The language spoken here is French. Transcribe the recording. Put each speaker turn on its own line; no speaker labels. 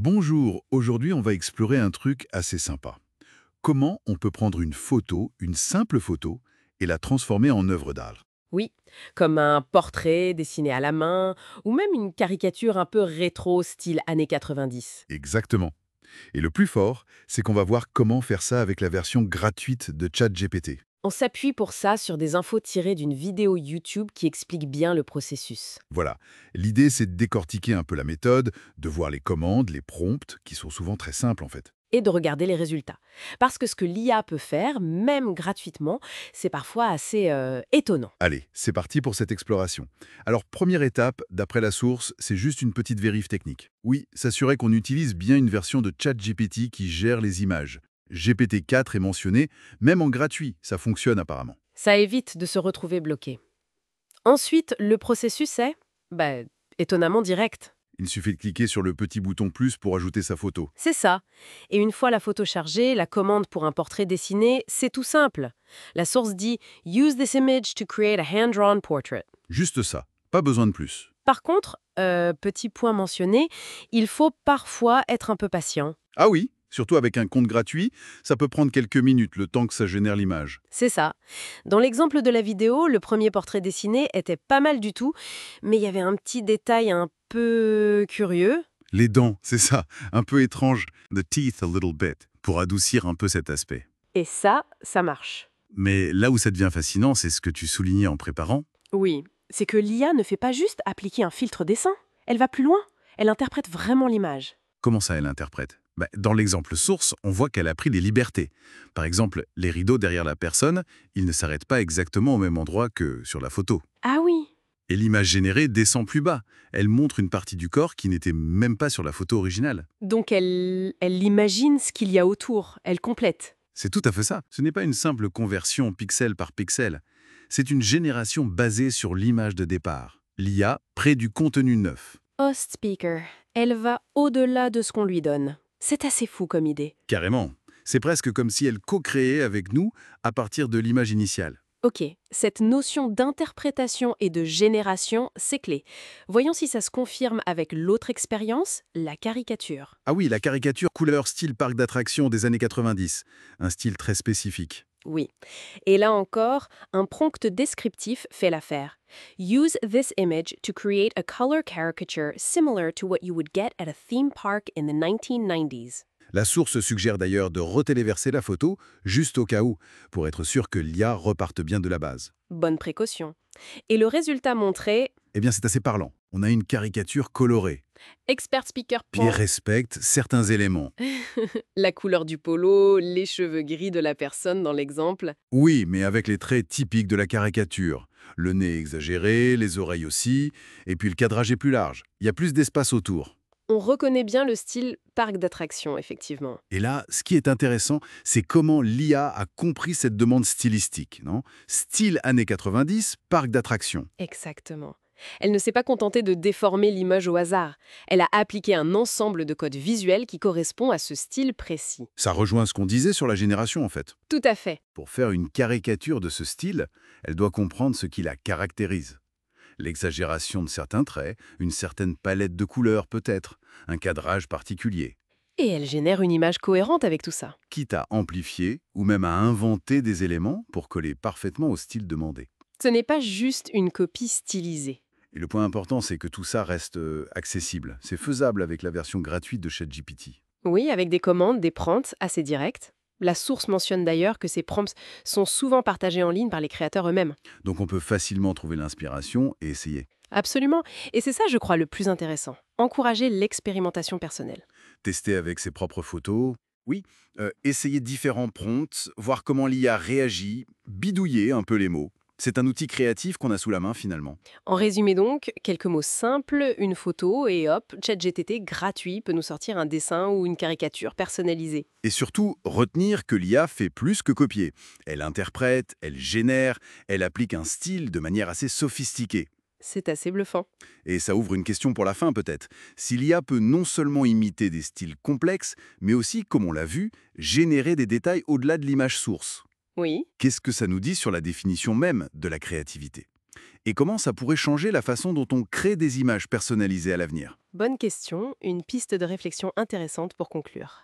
Bonjour, aujourd'hui on va explorer un truc assez sympa. Comment on peut prendre une photo, une simple photo, et la transformer en œuvre d'art?
Oui, comme un portrait dessiné à la main, ou même une caricature un peu rétro, style années 90.
Exactement. Et le plus fort, c'est qu'on va voir comment faire ça avec la version gratuite de ChatGPT.
On s'appuie pour ça sur des infos tirées d'une vidéo YouTube qui explique bien le processus.
Voilà. L'idée, c'est de décortiquer un peu la méthode, de voir les commandes, les prompts, qui sont souvent très simples en fait.
Et de regarder les résultats. Parce que ce que l'IA peut faire, même gratuitement, c'est parfois assez étonnant.
Allez, c'est parti pour cette exploration. Alors, première étape, d'après la source, c'est juste une petite vérif technique. Oui, s'assurer qu'on utilise bien une version de ChatGPT qui gère les images. GPT-4 est mentionné, même en gratuit, ça fonctionne apparemment.
Ça évite de se retrouver bloqué. Ensuite, le processus est, étonnamment direct.
Il suffit de cliquer sur le petit bouton plus pour ajouter sa photo.
C'est ça. Et une fois la photo chargée, la commande pour un portrait dessiné, c'est tout simple. La source dit «Use this image to create a hand-drawn portrait».
Juste ça, pas besoin de plus.
Par contre, petit point mentionné, il faut parfois être un peu patient.
Ah oui, surtout avec un compte gratuit, ça peut prendre quelques minutes le temps que ça génère l'image.
C'est ça. Dans l'exemple de la vidéo, le premier portrait dessiné était pas mal du tout, mais il y avait un petit détail un peu curieux.
Les dents, c'est ça, un peu étrange. The teeth a little bit, pour adoucir un peu cet aspect.
Et ça marche.
Mais là où ça devient fascinant, c'est ce que tu soulignais en préparant.
Oui, c'est que l'IA ne fait pas juste appliquer un filtre dessin. Elle va plus loin. Elle interprète vraiment l'image.
Comment ça, elle interprète? Dans l'exemple source, on voit qu'elle a pris des libertés. Par exemple, les rideaux derrière la personne, ils ne s'arrêtent pas exactement au même endroit que sur la photo.
Ah oui.
Et l'image générée descend plus bas. Elle montre une partie du corps qui n'était même pas sur la photo originale.
Donc elle imagine ce qu'il y a autour, elle complète.
C'est tout à fait ça. Ce n'est pas une simple conversion pixel par pixel. C'est une génération basée sur l'image de départ. L'IA près du contenu neuf.
Host speaker, elle va au-delà de ce qu'on lui donne. C'est assez fou comme idée.
Carrément. C'est presque comme si elle co-créait avec nous à partir de l'image initiale.
Ok, cette notion d'interprétation et de génération, c'est clé. Voyons si ça se confirme avec l'autre expérience, la caricature.
Ah oui, la caricature couleur style parc d'attractions des années 90. Un style très spécifique.
Oui. Et là encore, un prompt descriptif fait l'affaire. Use this image to create a color caricature similar to what you would get at a theme park in the 1990s.
La source suggère d'ailleurs de retéléverser la photo, juste au cas où, pour être sûr que l'IA reparte bien de la base.
Bonne précaution. Et le résultat montré,
Eh bien, c'est assez parlant. On a une caricature colorée,
expert speaker
qui respecte certains éléments.
la couleur du polo, les cheveux gris de la personne dans l'exemple.
Oui, mais avec les traits typiques de la caricature. Le nez exagéré, les oreilles aussi, et puis le cadrage est plus large. Il y a plus d'espace autour.
On reconnaît bien le style parc d'attractions, effectivement.
Et là, ce qui est intéressant, c'est comment l'IA a compris cette demande stylistique, non? Style années 90, parc d'attractions.
Exactement. Elle ne s'est pas contentée de déformer l'image au hasard. Elle a appliqué un ensemble de codes visuels qui correspond à ce style précis.
Ça rejoint ce qu'on disait sur la génération, en fait.
Tout à fait.
Pour faire une caricature de ce style, elle doit comprendre ce qui la caractérise. L'exagération de certains traits, une certaine palette de couleurs peut-être, un cadrage particulier,
Et elle génère une image cohérente avec tout ça.
quitte à amplifier ou même à inventer des éléments pour coller parfaitement au style demandé.
Ce n'est pas juste une copie stylisée.
Et le point important, c'est que tout ça reste accessible. C'est faisable avec la version gratuite de ChatGPT.
Oui, avec des commandes, des prompts assez directs. La source mentionne d'ailleurs que ces prompts sont souvent partagés en ligne par les créateurs eux-mêmes.
Donc on peut facilement trouver l'inspiration et essayer.
Absolument. Et c'est ça, je crois, le plus intéressant. Encourager l'expérimentation personnelle.
Tester avec ses propres photos. Oui, essayer différents prompts, voir comment l'IA réagit, bidouiller un peu les mots. C'est un outil créatif qu'on a sous la main finalement.
En résumé donc, quelques mots simples, une photo et hop, ChatGPT gratuit peut nous sortir un dessin ou une caricature personnalisée.
Et surtout, retenir que l'IA fait plus que copier. Elle interprète, elle génère, elle applique un style de manière assez sophistiquée.
C'est assez bluffant.
Et ça ouvre une question pour la fin peut-être. Si l'IA peut non seulement imiter des styles complexes, mais aussi, comme on l'a vu, générer des détails au-delà de l'image source.
Oui.
Qu'est-ce que ça nous dit sur la définition même de la créativité? Et comment ça pourrait changer la façon dont on crée des images personnalisées à l'avenir?
Bonne question, une piste de réflexion intéressante pour conclure.